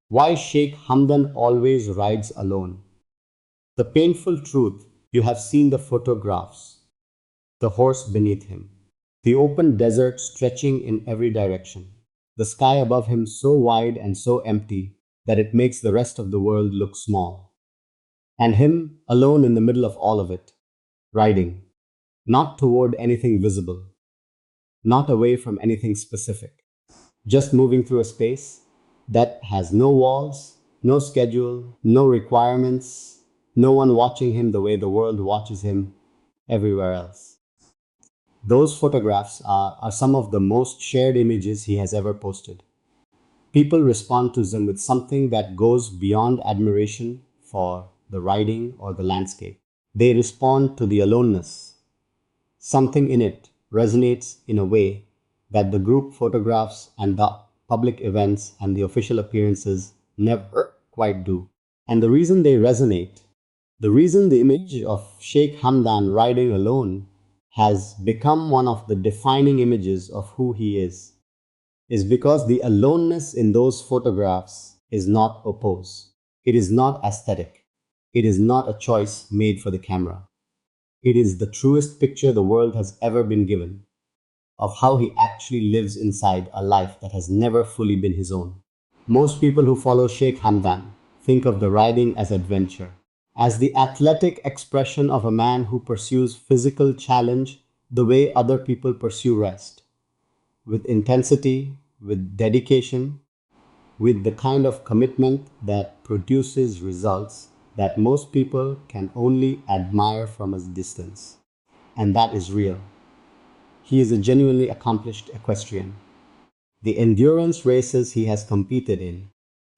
Why Sheikh Hamdan always rides alone. The painful truth, you have seen the photographs, the horse beneath him, the open desert stretching in every direction, the sky above him so wide and so empty that it makes the rest of the world look small, and him alone in the middle of all of it, riding, not toward anything visible, not away from anything specific, just moving through a space that has no walls, no schedule, no requirements, no one watching him the way the world watches him everywhere else. Those photographs are some of the most shared images he has ever posted. People respond to them with something that goes beyond admiration for the riding or the landscape. They respond to the aloneness. Something in it resonates in a way that the group photographs and the public events and the official appearances never quite do. And the reason they resonate, the reason the image of Sheikh Hamdan riding alone has become one of the defining images of who he is because the aloneness in those photographs is not a pose. It is not aesthetic. It is not a choice made for the camera. It is the truest picture the world has ever been given of how he actually lives inside a life that has never fully been his own. Most people who follow Sheikh Hamdan think of the riding as adventure, as the athletic expression of a man who pursues physical challenge the way other people pursue rest, with intensity, with dedication, with the kind of commitment that produces results that most people can only admire from a distance. And that is real. He is a genuinely accomplished equestrian. The endurance races he has competed in,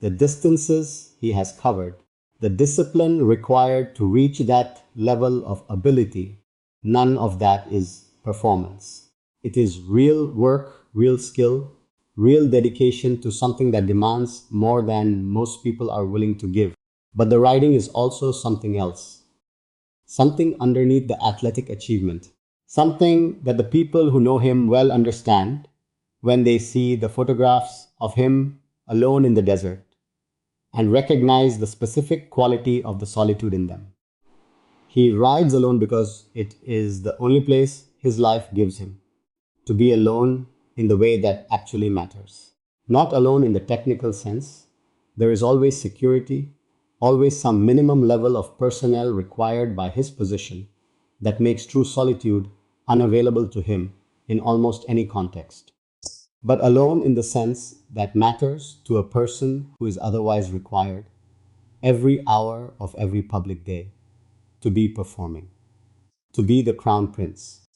the distances he has covered, the discipline required to reach that level of ability, none of that is performance. It is real work, real skill, real dedication to something that demands more than most people are willing to give. But the riding is also something else, something underneath the athletic achievement, something that the people who know him well understand when they see the photographs of him alone in the desert and recognize the specific quality of the solitude in them. He rides alone because it is the only place his life gives him to be alone in the way that actually matters. Not alone in the technical sense. There is always security, always some minimum level of personnel required by his position that makes true solitude unavailable to him in almost any context. But alone in the sense that matters to a person who is otherwise required every hour of every public day to be performing, to be the crown prince,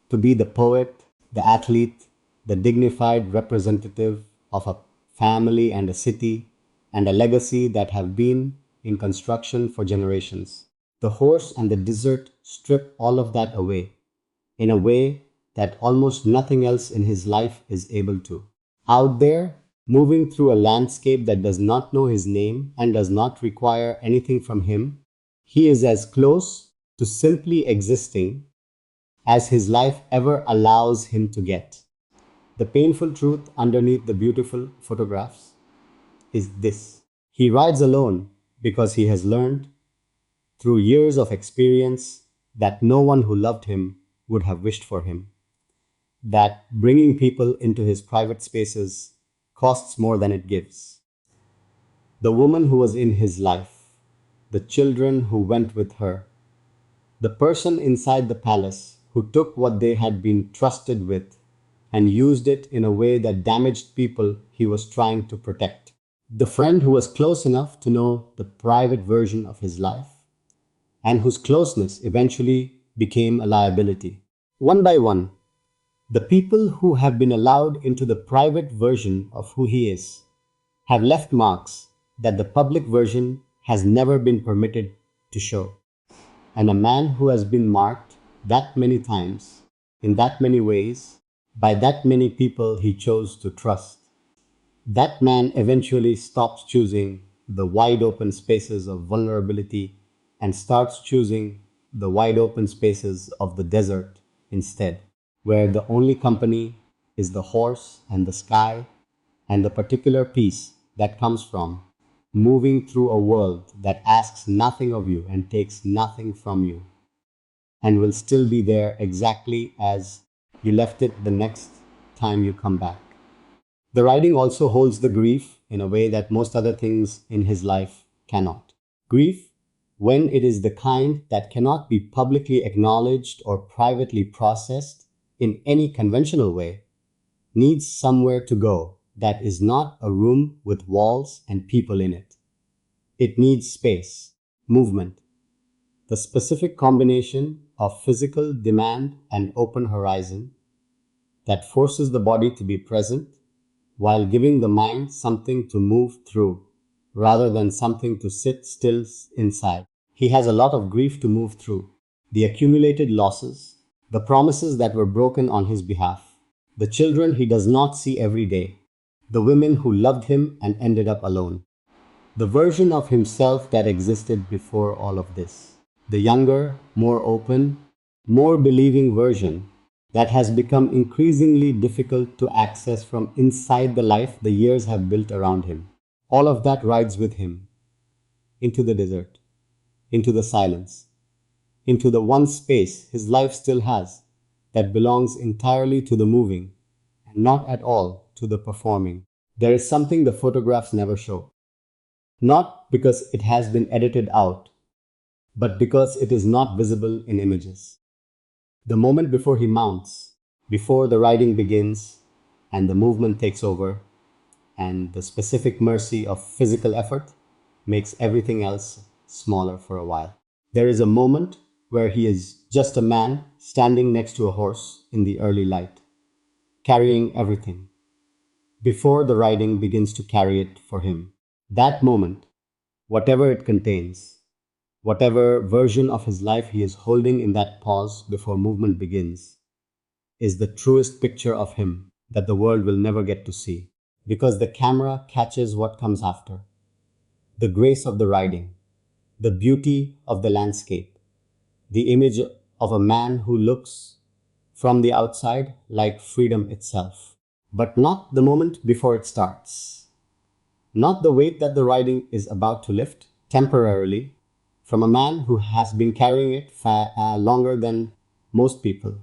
to be the poet, the athlete, the dignified representative of a family and a city and a legacy that have been in construction for generations. The horse and the desert strip all of that away in a way that almost nothing else in his life is able to. Out there, moving through a landscape that does not know his name and does not require anything from him, he is as close to simply existing as his life ever allows him to get. The painful truth underneath the beautiful photographs is this: he rides alone because he has learned through years of experience that no one who loved him would have wished for him, that bringing people into his private spaces costs more than it gives. The woman who was in his life, the children who went with her, the person inside the palace who took what they had been trusted with and used it in a way that damaged people he was trying to protect. The friend who was close enough to know the private version of his life and whose closeness eventually became a liability. One by one, the people who have been allowed into the private version of who he is have left marks that the public version has never been permitted to show. And a man who has been marked that many times, in that many ways, by that many people he chose to trust, that man eventually stops choosing the wide open spaces of vulnerability and starts choosing the wide open spaces of the desert instead, where the only company is the horse and the sky and the particular peace that comes from moving through a world that asks nothing of you and takes nothing from you, and will still be there exactly as you left it the next time you come back. The writing also holds the grief in a way that most other things in his life cannot. Grief, when it is the kind that cannot be publicly acknowledged or privately processed in any conventional way, needs somewhere to go that is not a room with walls and people in it. It needs space, movement, the specific combination of physical demand and open horizon that forces the body to be present while giving the mind something to move through rather than something to sit still inside. He has a lot of grief to move through. The accumulated losses, the promises that were broken on his behalf, the children he does not see every day, the women who loved him and ended up alone, the version of himself that existed before all of this, the younger, more open, more believing version that has become increasingly difficult to access from inside the life the years have built around him. All of that rides with him into the desert, into the silence, into the one space his life still has that belongs entirely to the moving and not at all to the performing. There is something the photographs never show, not because it has been edited out, but because it is not visible in images. The moment before he mounts, before the riding begins and the movement takes over, and the specific mercy of physical effort makes everything else smaller for a while. There is a moment where he is just a man standing next to a horse in the early light, carrying everything, before the riding begins to carry it for him. That moment, whatever it contains, whatever version of his life he is holding in that pause before movement begins, is the truest picture of him that the world will never get to see. Because the camera catches what comes after: the grace of the riding, the beauty of the landscape, the image of a man who looks from the outside like freedom itself. But not the moment before it starts. Not the weight that the riding is about to lift temporarily from a man who has been carrying it longer than most people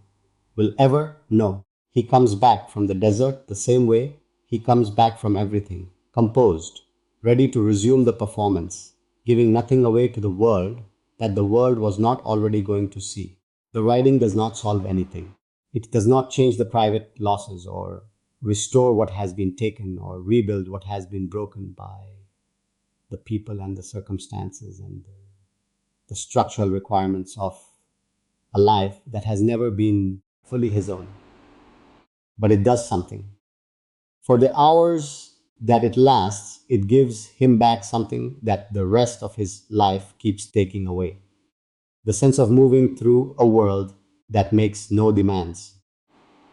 will ever know. He comes back from the desert the same way he comes back from everything, composed, ready to resume the performance, giving nothing away to the world that the world was not already going to see. The writing does not solve anything. It does not change the private losses or restore what has been taken or rebuild what has been broken by the people and the circumstances and the structural requirements of a life that has never been fully his own. But it does something. For the hours that it lasts, it gives him back something that the rest of his life keeps taking away: the sense of moving through a world that makes no demands,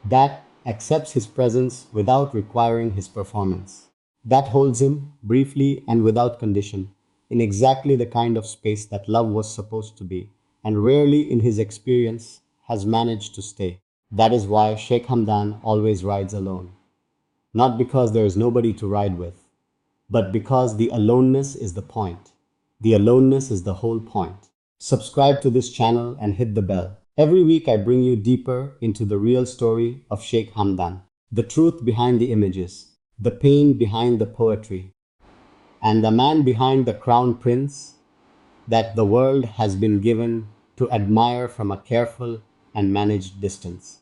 that accepts his presence without requiring his performance, that holds him briefly and without condition in exactly the kind of space that love was supposed to be, and rarely in his experience has managed to stay. That is why Sheikh Hamdan always rides alone. Not because there is nobody to ride with, but because the aloneness is the point. The aloneness is the whole point. Subscribe to this channel and hit the bell. Every week I bring you deeper into the real story of Sheikh Hamdan, the truth behind the images, the pain behind the poetry, and the man behind the crown prince that the world has been given to admire from a careful and managed distance.